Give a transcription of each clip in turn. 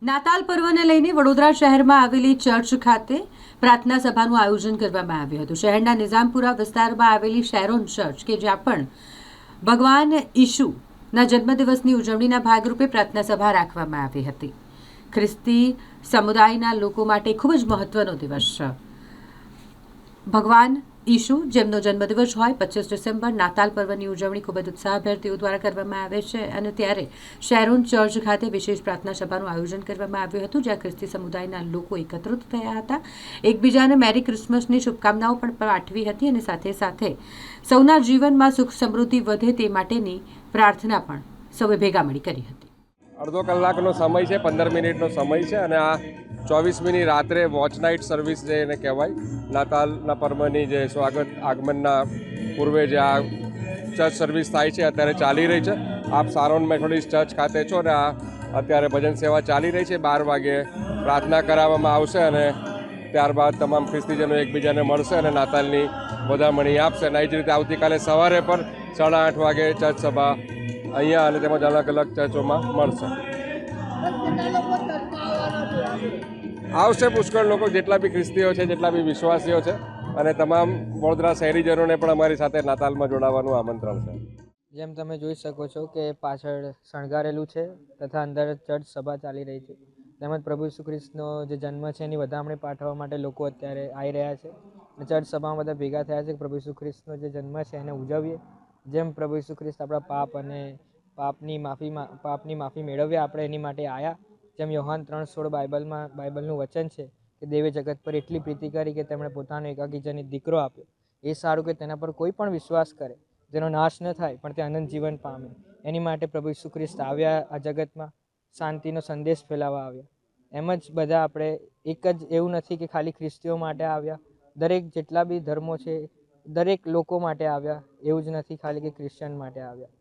નાતાલ પર્વને લઈને વડોદરા શહેરમાં આવેલી ચર્ચ ખાતે પ્રાર્થના સભાનું આયોજન કરવામાં આવ્યું હતું। શહેરના નિઝામપુરા વિસ્તારમાં આવેલી શેરોન ચર્ચ કે જ્યાં પણ ભગવાન ઈશુના જન્મદિવસની ઉજવણીના ભાગરૂપે પ્રાર્થના સભા રાખવામાં આવી હતી। ખ્રિસ્તી સમુદાયના લોકો માટે ખૂબ જ મહત્વનો દિવસ છે। ભગવાન ઈશુ જેમનો જન્મદિવસ હોય 25 ડિસેમ્બર નાતાલ પર્વની ઉજવણી ખૂબ જ ઉત્સાહભેર તેઓ દ્વારા કરવામાં આવે છે અને ત્યારે શેરોન ચર્ચ ખાતે વિશેષ પ્રાર્થના સભાનું આયોજન કરવામાં આવ્યું હતું જ્યાં ખ્રિસ્તી સમુદાયના લોકો એકત્રિત થયા હતા। એકબીજાને મેરી ક્રિસમસની શુભકામનાઓ પણ પાઠવી હતી અને સાથે સાથે સૌના જીવનમાં સુખ સમૃદ્ધિ વધે તે માટેની પ્રાર્થના પણ સૌએ ભેગા મળી કરી હતી। અડધો કલાકનો સમય છે, 15 મિનિટનો સમય છે અને આ 24મીની રાત્રે વોચ નાઇટ સર્વિસ જે એને કહેવાય, નાતાલના પર્વની જે સ્વાગત આગમનના પૂર્વે જે આ ચર્ચ સર્વિસ થાય છે અત્યારે ચાલી રહી છે। આપ સારોન મેથોડિસ્ટ ચર્ચ ખાતે છો ને આ અત્યારે ભજન સેવા ચાલી રહી છે। 12 વાગે પ્રાર્થના કરાવવામાં આવશે અને ત્યારબાદ તમામ ખ્રિસ્તીજનો એકબીજાને મળશે અને નાતાલની વધામણી આપશે અને એ જ રીતે આવતીકાલે સવારે પણ 8:30 વાગે ચર્ચ સભા અહીંયા અને તેમજ અલગ અલગ ચર્ચોમાં મળશે। આવશે પુષ્કળ લોકો, જેટલા બી ખ્રિસ્તીઓ છે, જેટલા બી વિશ્વાસીઓ છે અને તમામ વડોદરા શહેરીજનોને પણ અમારી સાથે નાતાલમાં જોડાવાનું આમંત્રણ છે। જેમ તમે જોઈ શકો છો કે પાછળ શણગારેલું છે તથા અંદર ચર્ચ સભા ચાલી રહી છે તેમજ પ્રભુ ઈસુ ખ્રિસ્તનો જે જન્મ છે એની વધામણી પાઠવવા માટે લોકો અત્યારે આવી રહ્યા છે। ચર્ચ સભામાં બધા ભેગા થયા છે કે પ્રભુ ઈસુ ખ્રિસ્તનો જે જન્મ છે એને ઉજવીએ। જેમ પ્રભુ ઈસુ ખ્રિસ્ત આપણા પાપ અને પાપની માફી મેળવીએ આપણે એની માટે આવ્યા। જેમ યોહાન 3:16 બાઇબલનું વચન છે કે દેવે જગત પર એટલી પ્રીતિ કરી કે તેમણે પોતાનો એકાગીજનિત દીકરો આપ્યો। એ સારું કે તેના પર કોઈ પણ વિશ્વાસ કરે જેનો નાશ ન થાય પણ તે અનંત જીવન પામે। એની માટે પ્રભુ ઈસુ ખ્રિસ્ત આવ્યા આ જગતમાં, શાંતિનો સંદેશ ફેલાવવા આવ્યા। એમ જ બધા આપણે એક જ એવું નથી કે ખાલી ખ્રિસ્તીઓ માટે આવ્યા, દરેક જેટલા બી ધર્મો છે દરેક લોકો માટે આવ્યા, એવું જ નથી ખાલી કે ક્રિશ્ચન માટે આવ્યા।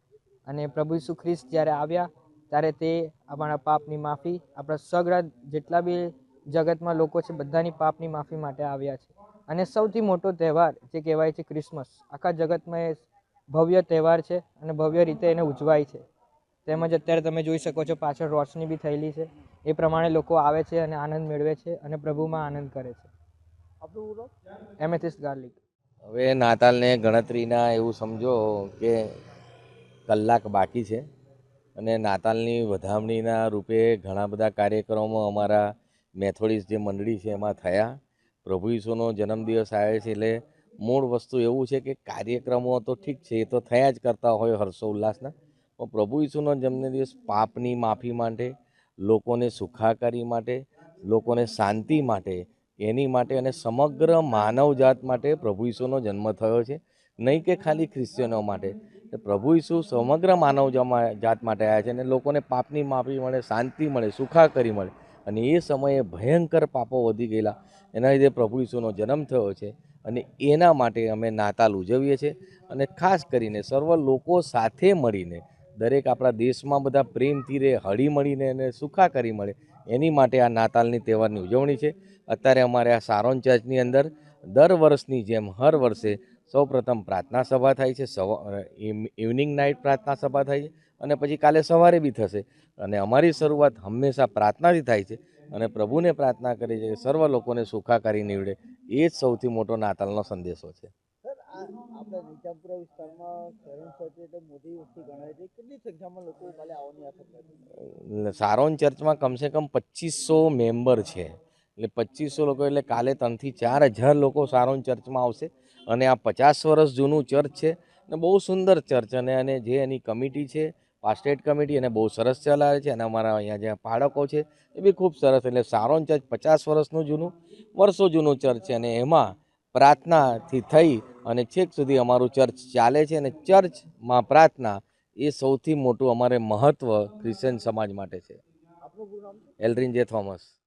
અને પ્રભુ ઈસુ ખ્રિસ્ત જ્યારે આવ્યા ત્યારે તે આપણા પાપની માફી, આપણા સગળા જેટલા બી જગતમાં લોકો છે બધાની પાપની માફી માટે આવ્યા છે। અને સૌથી મોટો તહેવાર જે કહેવાય છે ક્રિસમસ, આખા જગતમાં એ ભવ્ય તહેવાર છે અને ભવ્ય રીતે એને ઉજવાય છે। તેમજ અત્યારે તમે જોઈ શકો છો પાછળ રોશની બી થયેલી છે, એ પ્રમાણે લોકો આવે છે અને આનંદ મેળવે છે અને પ્રભુમાં આનંદ કરે છે। એમેથિસ્ટ ગાર્લિક। હવે નાતાલને ગણતરીના એવું સમજો કે કલાક બાકી છે અને નાતાલની વધામણીના રૂપે ઘણા બધા કાર્યક્રમો અમારા મેથોડિસ્ટ જે મંડળી છે એમાં થયા। પ્રભુ ઈસુનો જન્મદિવસ આવે છે એટલે મૂળ વસ્તુ એવું છે કે કાર્યક્રમો તો ઠીક છે, એ તો થયા જ કરતા હોય હર્ષોલ્લાસના, પણ પ્રભુ ઈસુનો જન્મદિવસ પાપની માફી માટે, લોકોને સુખાકારી માટે, લોકોને શાંતિ માટે, એની માટે અને સમગ્ર માનવજાત માટે પ્રભુ ઈસુનો જન્મ થયો છે। નહીં કે ખાલી ખ્રિસ્તીયનો માટે, પ્રભુ ઈસુ સમગ્ર માનવ જાત માટે આવ્યા છે અને લોકોને પાપની માફી મળે, શાંતિ મળે, સુખાકારી મળે। અને એ સમયે ભયંકર પાપો વધી ગયેલા, એના લીધે પ્રભુ ઈસુનો જન્મ થયો છે અને એના માટે અમે નાતાલ ઉજવીએ છીએ। અને ખાસ કરીને સર્વ લોકો સાથે મળીને, દરેક આપણા દેશમાં બધા પ્રેમથી રહે, હળી મળીને અને સુખાકારી મળે, એની માટે આ નાતાલની તહેવારની ઉજવણી છે। અત્યારે અમારે આ સારોન ચર્ચની અંદર દર વર્ષની જેમ હર વર્ષે સૌપ્રથમ પ્રાર્થના સભા થાય છે, ઇવનિંગ નાઇટ પ્રાર્થના સભા થાય છે અને પછી કાલે સવારે બી થશે। અને અમારી શરૂઆત હંમેશા પ્રાર્થનાથી થાય છે અને પ્રભુને પ્રાર્થના કરી છે કે સર્વ લોકોને સુખાકારી નીવડે। એ જ સૌથી મોટો નાતાલનો સંદેશો છે। આપણા નિઝામપુરા વિસ્તારમાં શહેરોન ચર્ચ એટલે મોટી વસ્તી ગણાય છે, કેટલી સંખ્યામાં લોકો કાલે આવવાની આશા છે? સારોન ચર્ચમાં કમસે કમ 2500 મેમ્બર છે, એટલે 2500 લોકો એટલે કાલે 3 થી 4000 લોકો સારોન ચર્ચમાં આવશે। અને આ 50 વર્ષ જૂનું ચર્ચ છે અને બહુ સુંદર ચર્ચ અને જે એની કમિટી છે, પાસ્ટેટ કમિટી, એને બહુ સરસ ચલાવે છે અને અમારા અહીંયા જે બાળકો છે એ બી ખૂબ સરસ। એટલે સારોન ચર્ચ 50 વર્ષનું જૂનું, વર્ષો જૂનું ચર્ચ છે અને એમાં પ્રાર્થનાથી થઈ અને છેક સુધી અમારું ચર્ચ ચાલે છે અને ચર્ચમાં પ્રાર્થના એ સૌથી મોટું અમારે મહત્ત્વ ક્રિશ્ચન સમાજ માટે છે। એલ્ડ્રિન જે થોમસ।